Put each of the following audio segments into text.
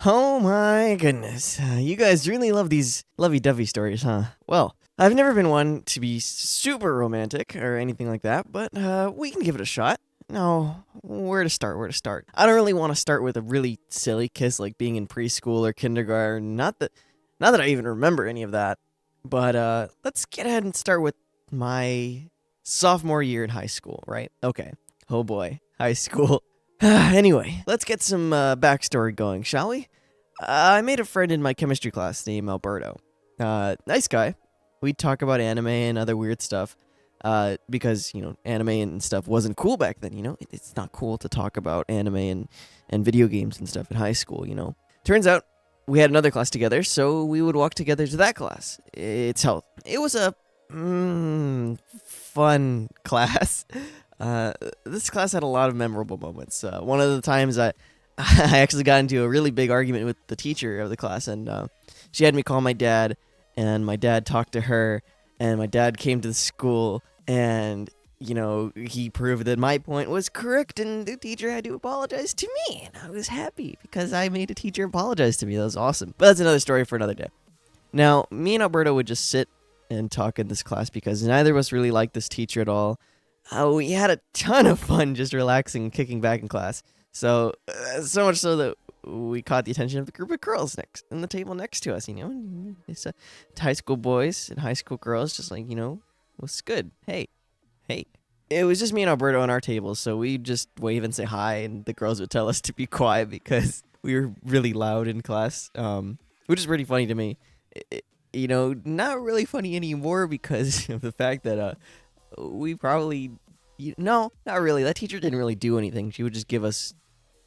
Oh my goodness. You guys really love these lovey-dovey stories, huh? Well, I've never been one to be super romantic or anything like that, but we can give it a shot. Now, where to start? Where to start? I don't really want to start with a really silly kiss like being in preschool or kindergarten. Not that I even remember any of that. But let's get ahead and start with my sophomore year in high school, right? Okay. Oh boy, high school. Anyway, let's get some backstory going, shall we? I made a friend in my chemistry class named Alberto. Nice guy. We'd talk about anime and other weird stuff. Because, anime and stuff wasn't cool back then, It's not cool to talk about anime and video games and stuff in high school. Turns out we had another class together, so we would walk together to that class. It's health. It was a fun class. This class had a lot of memorable moments. One of the times I actually got into a really big argument with the teacher of the class, and she had me call my dad, and my dad talked to her, and my dad came to the school, and he proved that my point was correct, and the teacher had to apologize to me, and I was happy because I made a teacher apologize to me. That was awesome. But that's another story for another day. Now, me and Alberto would just sit and talk in this class because neither of us really liked this teacher at all. We had a ton of fun just relaxing and kicking back in class. So much so that we caught the attention of the group of girls next in the table next to us. It's high school boys and high school girls, just like what's good? Hey. It was just me and Alberto on our table, so we'd just wave and say hi, and the girls would tell us to be quiet because we were really loud in class, which is pretty funny to me. Not really funny anymore because of the fact that we probably no, not really. That teacher didn't really do anything. She would just give us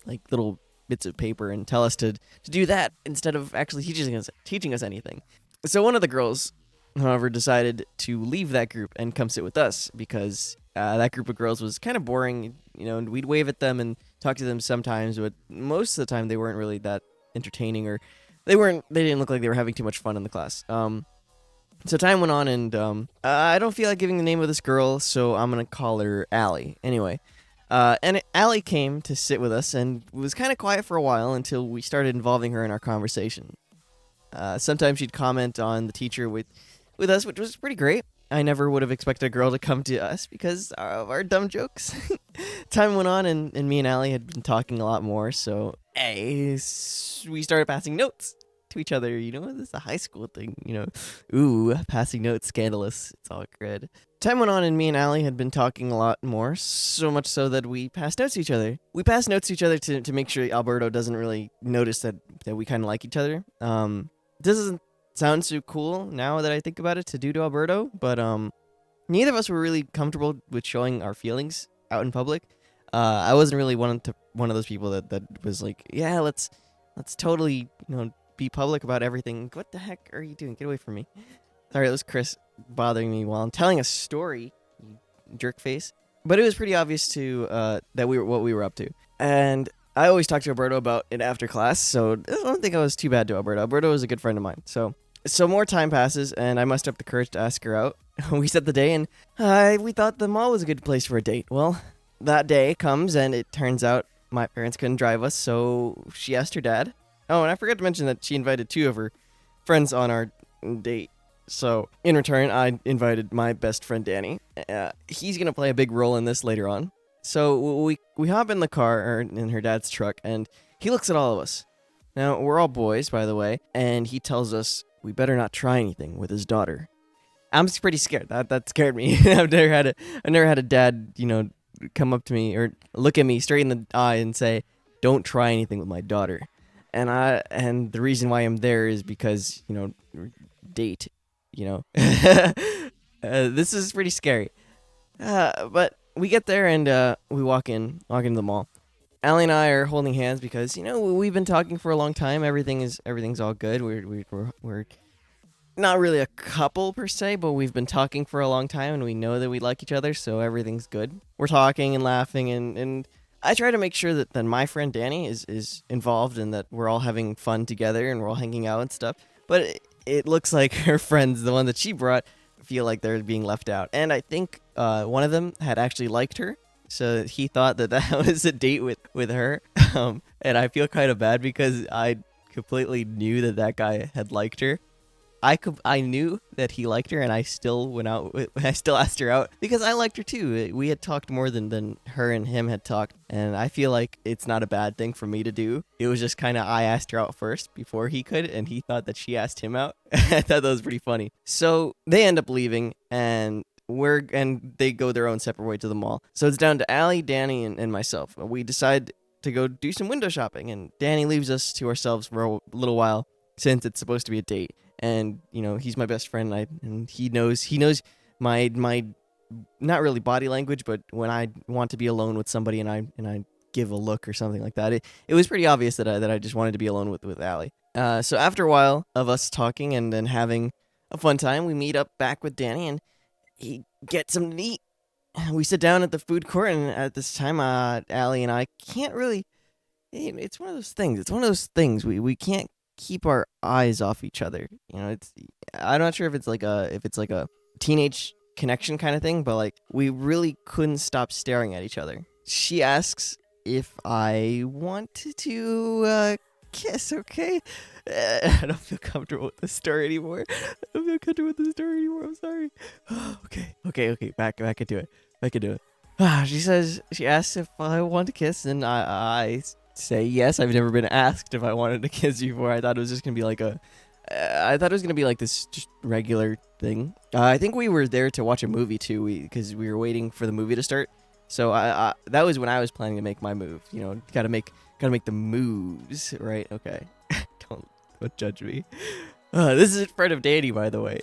like little bits of paper and tell us to do that instead of actually teaching us anything. So one of the girls, however, decided to leave that group and come sit with us because that group of girls was kind of boring. And we'd wave at them and talk to them sometimes, but most of the time they weren't really that entertaining, or they didn't look like they were having too much fun in the class. So time went on, and I don't feel like giving the name of this girl, so I'm gonna call her Allie. Anyway, and Allie came to sit with us and was kind of quiet for a while until we started involving her in our conversation. Sometimes she'd comment on the teacher with us, which was pretty great. I never would have expected a girl to come to us because of our dumb jokes. Time went on, and me and Allie had been talking a lot more, so we started passing notes to each other. This is a high school thing, Ooh, passing notes, scandalous. It's all good. Time went on, and me and Allie had been talking a lot more, so much so that we passed notes to each other. We passed notes to each other to make sure Alberto doesn't really notice that we kind of like each other. This doesn't sound so cool now that I think about it to do to Alberto, but neither of us were really comfortable with showing our feelings out in public. I wasn't really one of those people that was like, yeah, let's totally be public about everything. What the heck are you doing? Get away from me. Sorry, that was Chris bothering me while I'm telling a story, you jerk face. But it was pretty obvious to that what we were up to. And I always talk to Alberto about it after class, so I don't think I was too bad to Alberto. Alberto was a good friend of mine. So more time passes, and I muster up the courage to ask her out. We set the day, and we thought the mall was a good place for a date. Well, that day comes, and it turns out my parents couldn't drive us, so she asked her dad. Oh, and I forgot to mention that she invited two of her friends on our date. So, in return, I invited my best friend, Danny. He's going to play a big role in this later on. So, we hop in the car, or in her dad's truck, and he looks at all of us. Now, we're all boys, by the way, and he tells us we better not try anything with his daughter. I'm pretty scared. That scared me. I've never had a dad, come up to me or look at me straight in the eye and say, "Don't try anything with my daughter." And the reason why I'm there is because, date, this is pretty scary. But we get there and we walk into the mall. Allie and I are holding hands because, we've been talking for a long time. Everything's all good. We're not really a couple per se, but we've been talking for a long time and we know that we like each other, so everything's good. We're talking and laughing and I try to make sure that my friend Danny is involved and that we're all having fun together and we're all hanging out and stuff. But it looks like her friends, the one that she brought, feel like they're being left out. And I think one of them had actually liked her. So he thought that was a date with her. And I feel kind of bad because I completely knew that guy had liked her. I knew that he liked her, and I still went out. I still asked her out because I liked her too. We had talked more than her and him had talked, and I feel like it's not a bad thing for me to do. It was just kind of I asked her out first before he could, and he thought that she asked him out. I thought that was pretty funny. So they end up leaving, and they go their own separate way to the mall. So it's down to Allie, Danny, and myself. We decide to go do some window shopping, and Danny leaves us to ourselves for a little while since it's supposed to be a date. And he's my best friend, and he knows my not really body language, but when I want to be alone with somebody and I give a look or something like that, it was pretty obvious that I just wanted to be alone with Allie. So after a while of us talking and then having a fun time, we meet up back with Danny, and he gets something to eat. We sit down at the food court, and at this time, Allie and I can't really. It's one of those things. It's one of those things we can't keep our eyes off each other. I'm not sure if it's like a teenage connection kind of thing, but like we really couldn't stop staring at each other. She asks if I wanted to kiss. Okay, I don't feel comfortable with this story anymore. I'm sorry. Okay. Back into it. She asks if I want to kiss, and I say yes. I've never been asked if I wanted to kiss before. I thought it was just gonna be like this just regular thing. I think we were there to watch a movie too, because we were waiting for the movie to start. So I that was when I was planning to make my move. Gotta make the moves, right? Okay, don't judge me. This is in front of Danny, by the way.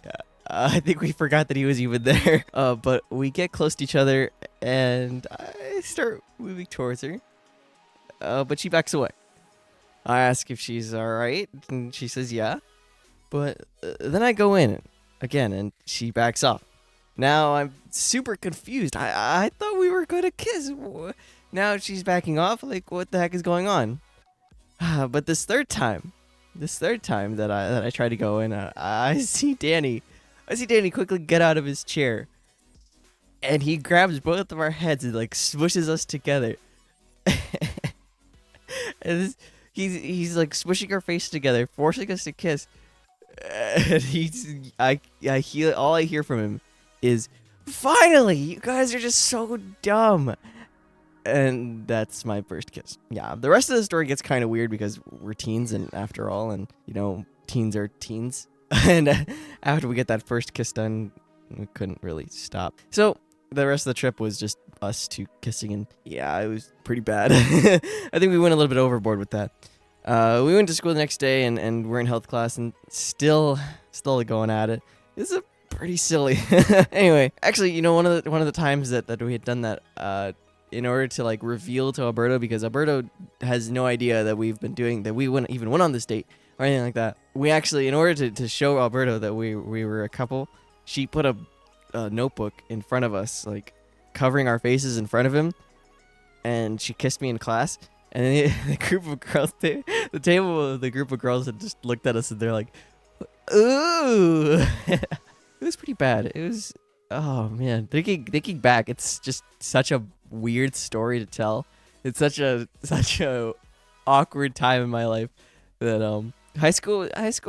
I think we forgot that he was even there. But we get close to each other, and I start moving towards her. But she backs away. I ask if she's alright, and she says yeah. But then I go in again, and she backs off. Now I'm super confused. I thought we were going to kiss. Now she's backing off. Like, what the heck is going on? But this third time that I try to go in, I see Danny quickly get out of his chair, and he grabs both of our heads and like smushes us together. And he's like smushing our face together, forcing us to kiss. And all I hear from him is, "Finally, you guys are just so dumb." And that's my first kiss. Yeah, the rest of the story gets kind of weird because we're teens, and after all, and teens are teens. And after we get that first kiss done, we couldn't really stop. So the rest of the trip was just us two kissing, and yeah, it was pretty bad. I think we went a little bit overboard with that. We went to school the next day, and we're in health class, and still going at it. This is pretty silly. Anyway, actually, one of the times that we had done that, in order to like reveal to Alberto, because Alberto has no idea that we went on this date or anything like that. We actually, in order to show Alberto that we were a couple, she put a notebook in front of us, like covering our faces in front of him, and she kissed me in class. And then the group of girls, the table of the group of girls had just looked at us, and they're like, "Ooh." It was pretty bad. It was, oh man, thinking back, it's just such a weird story to tell. It's such a awkward time in my life that high school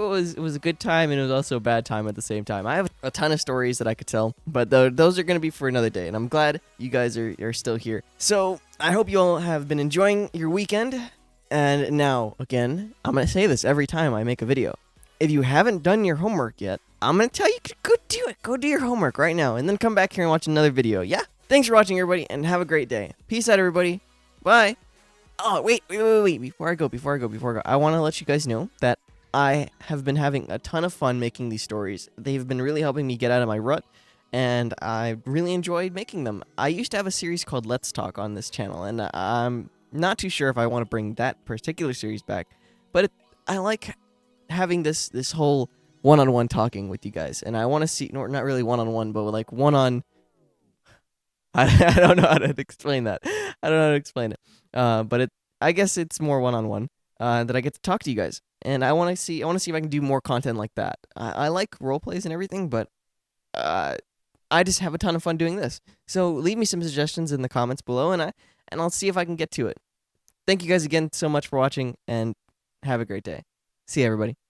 was a good time, and it was also a bad time at the same time. I have a ton of stories that I could tell, but those are going to be for another day, and I'm glad you guys are still here. So I hope you all have been enjoying your weekend. And now, again, I'm going to say this every time I make a video. If you haven't done your homework yet, I'm going to tell you to go do it. Go do your homework right now, and then come back here and watch another video. Yeah? Thanks for watching, everybody, and have a great day. Peace out, everybody. Bye. Oh, wait. Before I go, I want to let you guys know that I have been having a ton of fun making these stories. They've been really helping me get out of my rut, and I really enjoyed making them. I used to have a series called Let's Talk on this channel, and I'm not too sure if I want to bring that particular series back, but I like having this whole one-on-one talking with you guys, and I want to see, no, not really one-on-one, but like one-on... I don't know how to explain that. But I guess it's more one-on-one that I get to talk to you guys, and I want to see if I can do more content like that. I like role plays and everything, but I just have a ton of fun doing this. So leave me some suggestions in the comments below, and I'll see if I can get to it. Thank you guys again so much for watching, and have a great day. See you, everybody.